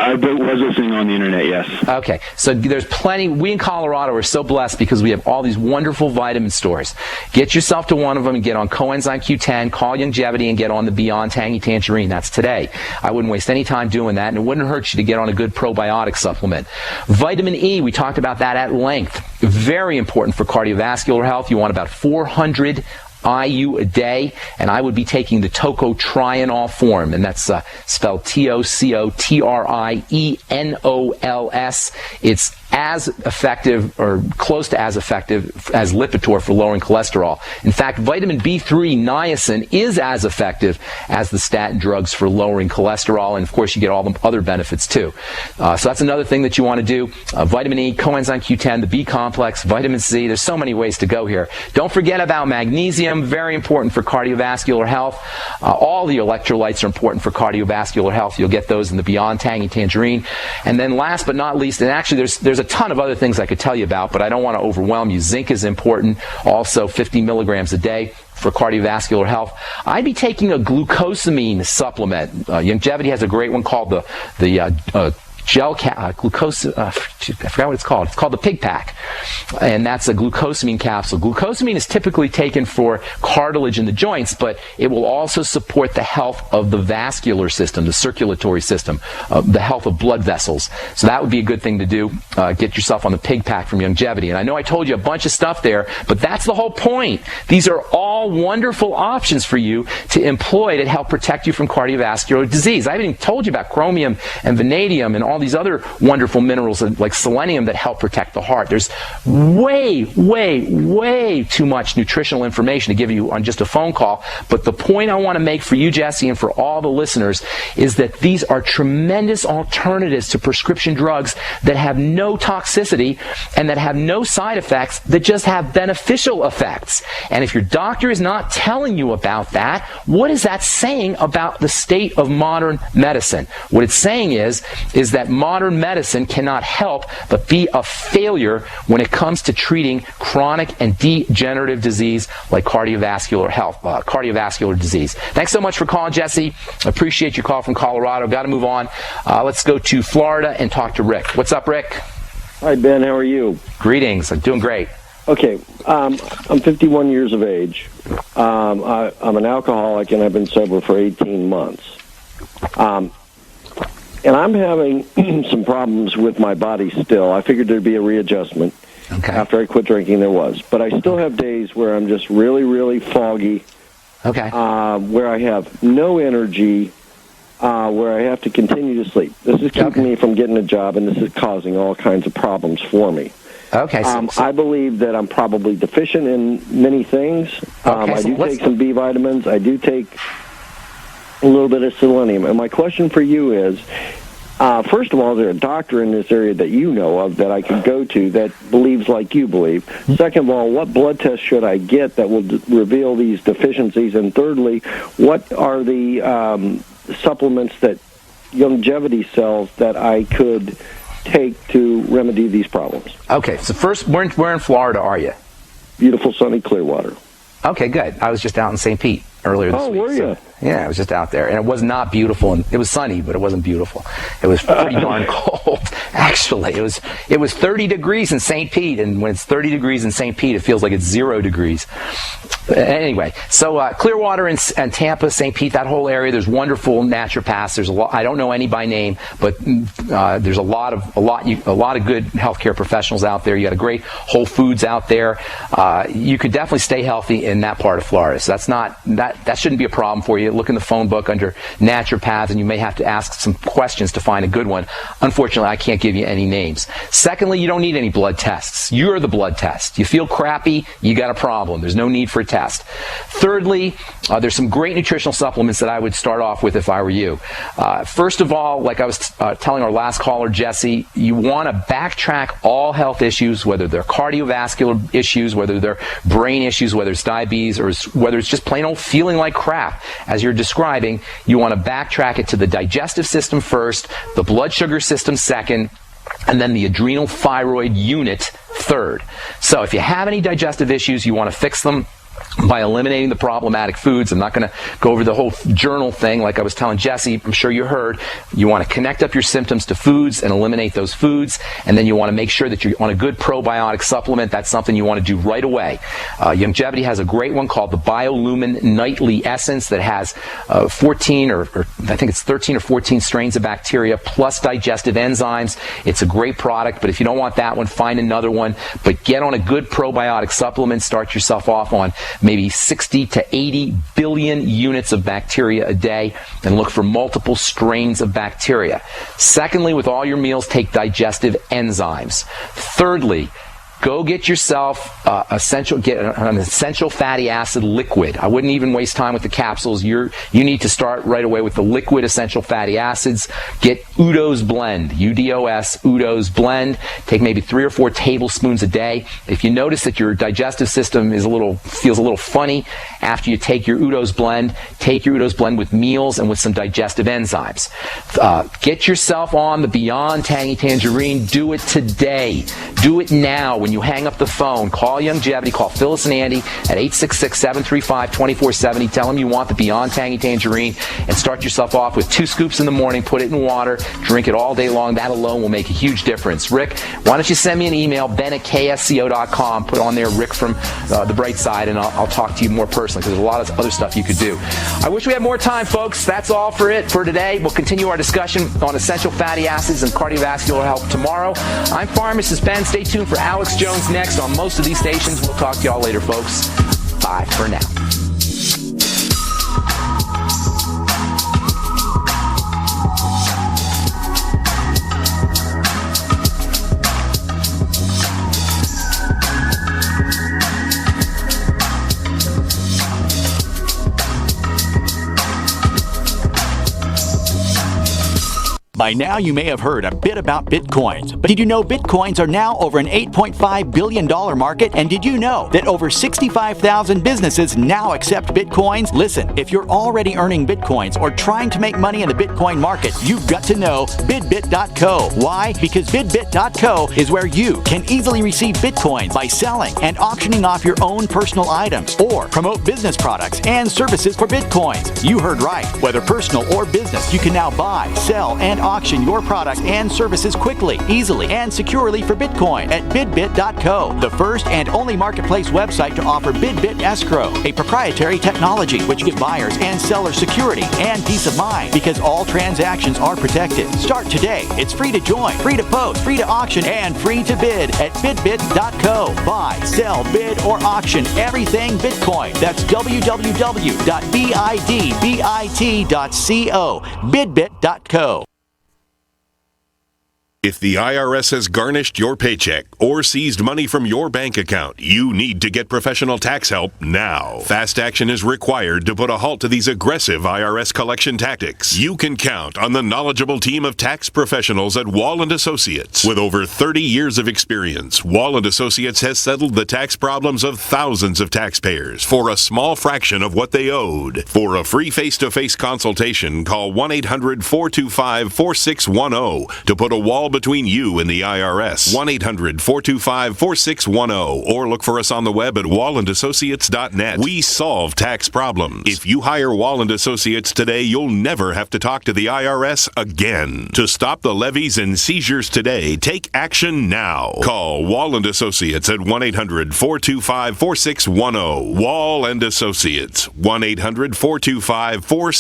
I was listening on the internet, yes. Okay, so there's plenty. We in Colorado are so blessed because we have all these wonderful vitamin stores. Get yourself to one of them and get on Coenzyme Q10, call Longevity, and get on the Beyond Tangy Tangerine. That's today. I wouldn't waste any time doing that, and it wouldn't hurt you to get on a good probiotic supplement. Vitamin E, we talked about that at length. Very important for cardiovascular health. You want about 400 IU a day, and I would be taking the tocotrienol form, and that's spelled TOCOTRIENOLS. It's as effective or close to as effective as Lipitor for lowering cholesterol. In fact, vitamin B3 niacin is as effective as the statin drugs for lowering cholesterol, and of course you get all the other benefits too. So that's another thing that you want to do. Vitamin E, coenzyme Q10, the B complex, vitamin C. There's so many ways to go here. Don't forget about magnesium, very important for cardiovascular health. All the electrolytes are important for cardiovascular health. You'll get those in the Beyond Tangy Tangerine. And then last but not least, and actually there's a ton of other things I could tell you about, but I don't want to overwhelm you. Zinc is important, also 50 milligrams a day for cardiovascular health. I'd be taking a glucosamine supplement. Longevity has a great one called the glucose, I forgot what it's called. It's called the Pig Pack, and that's a glucosamine capsule. Glucosamine is typically taken for cartilage in the joints, but it will also support the health of the vascular system, the circulatory system, the health of blood vessels. So that would be a good thing to do. Get yourself on the Pig Pack from Longevity. And I know I told you a bunch of stuff there, but that's the whole point. These are all wonderful options for you to employ to help protect you from cardiovascular disease. I haven't even told you about chromium and vanadium and all these other wonderful minerals like selenium that help protect the heart. There's way too much nutritional information to give you on just a phone call, but the point I want to make for you, Jesse, and for all the listeners is that these are tremendous alternatives to prescription drugs that have no toxicity and that have no side effects, that just have beneficial effects. And if your doctor is not telling you about that, what is that saying about the state of modern medicine? What it's saying is that modern medicine cannot help but be a failure when it comes to treating chronic and degenerative disease like cardiovascular disease. Thanks so much for calling, Jesse. Appreciate your call from Colorado. Got to move on. Let's go to Florida and talk to Rick. What's up, Rick? Hi, Ben. How are you? Greetings. I'm doing great. Okay. I'm 51 years of age. I'm an alcoholic, and I've been sober for 18 months. And I'm having some problems with my body still. I figured there'd be a readjustment. Okay. After I quit drinking, there was. But I still have days where I'm just really foggy. Okay. Where I have no energy, where I have to continue to sleep. This is keeping me from getting a job, and this is causing all kinds of problems for me. Okay. I believe that I'm probably deficient in many things. I do take some B vitamins. I do take a little bit of selenium. And my question for you is, first of all, is there a doctor in this area that you know of that I could go to that believes like you believe? Second of all, what blood test should I get that will reveal these deficiencies? And thirdly, what are the supplements that Longevity sells that I could take to remedy these problems? Okay, so first, where in Florida are you? Beautiful, sunny Clearwater. Okay, good. I was just out in St. Pete earlier this week. Oh, were you? Yeah, I was just out there, and it was not beautiful, and it was sunny, but it wasn't beautiful. It was pretty darn cold, actually. It was 30 degrees in St. Pete, and when it's 30 degrees in St. Pete, it feels like it's 0 degrees. Anyway, so Clearwater and Tampa, St. Pete, that whole area, there's wonderful naturopaths. There's a lot. I don't know any by name, but there's a lot of good healthcare professionals out there. You got a great Whole Foods out there. You could definitely stay healthy in that part of Florida. So that shouldn't be a problem for you. Look in the phone book under naturopaths, and you may have to ask some questions to find a good one. Unfortunately, I can't give you any names. Secondly, you don't need any blood tests. You're the blood test. You feel crappy, you got a problem. There's no need for a test. Thirdly, there's some great nutritional supplements that I would start off with if I were you. First of all, like I was telling our last caller, Jesse, you want to backtrack all health issues, whether they're cardiovascular issues, whether they're brain issues, whether it's diabetes, or whether it's just plain old feeling like crap. As you're describing, you want to backtrack it to the digestive system first, the blood sugar system second, and then the adrenal thyroid unit third. So if you have any digestive issues, you want to fix them. by eliminating the problematic foods. I'm not going to go over the whole journal thing like I was telling Jesse. I'm sure you heard. You want to connect up your symptoms to foods and eliminate those foods, and then you want to make sure that you're on a good probiotic supplement. That's something you want to do right away. Longevity has a great one called the BioLumin Nightly Essence that has 14 or I think it's 13 or 14 strains of bacteria plus digestive enzymes. It's a great product, but if you don't want that one, find another one. But get on a good probiotic supplement. Start yourself off on maybe 60 to 80 billion units of bacteria a day, and look for multiple strains of bacteria. Secondly, with all your meals, take digestive enzymes. Thirdly, go get yourself an essential fatty acid liquid. I wouldn't even waste time with the capsules. You need to start right away with the liquid essential fatty acids. Get Udo's Blend, UDOS, Udo's Blend. Take maybe 3 or 4 tablespoons a day. If you notice that your digestive system feels a little funny after you take your Udo's Blend, take your Udo's Blend with meals and with some digestive enzymes. Get yourself on the Beyond Tangy Tangerine. Do it today. Do it now. When you hang up the phone, call Longevity, call Phyllis and Andy at 866-735-2470. Tell them you want the Beyond Tangy Tangerine, and start yourself off with 2 scoops in the morning. Put it in water. Drink it all day long. That alone will make a huge difference. Rick, why don't you send me an email, ben@ksco.com. Put on there Rick from The Bright Side, and I'll talk to you more personally, because there's a lot of other stuff you could do. I wish we had more time, folks. That's all for today. We'll continue our discussion on essential fatty acids and cardiovascular health tomorrow. I'm Pharmacist Ben. Stay tuned for Alex Jones next on most of these stations. We'll talk to y'all later, folks. Bye for now. By now, you may have heard a bit about Bitcoins. But did you know Bitcoins are now over an $8.5 billion market? And did you know that over 65,000 businesses now accept Bitcoins? Listen, if you're already earning Bitcoins or trying to make money in the Bitcoin market, you've got to know BidBit.co. Why? Because BidBit.co is where you can easily receive Bitcoins by selling and auctioning off your own personal items, or promote business products and services for Bitcoins. You heard right. Whether personal or business, you can now buy, sell, and auction your products and services quickly, easily, and securely for Bitcoin at BidBit.co, the first and only marketplace website to offer BidBit Escrow, a proprietary technology which gives buyers and sellers security and peace of mind, because all transactions are protected. Start today. It's free to join, free to post, free to auction, and free to bid at BidBit.co. Buy, sell, bid, or auction everything Bitcoin. That's www.bidbit.co. BidBit.co. If the IRS has garnished your paycheck or seized money from your bank account, you need to get professional tax help now. Fast action is required to put a halt to these aggressive IRS collection tactics. You can count on the knowledgeable team of tax professionals at Wall & Associates. With over 30 years of experience, Wall & Associates has settled the tax problems of thousands of taxpayers for a small fraction of what they owed. For a free face-to-face consultation, call 1-800-425-4610 to put a wall between you and the IRS. 1-800-425-4610, or look for us on the web at wallandassociates.net. We solve tax problems. If you hire Wall & Associates today, you'll never have to talk to the IRS again. To stop the levies and seizures today, take action now. Call Wall & Associates at 1-800-425-4610. Wall & Associates, 1-800-425-4610.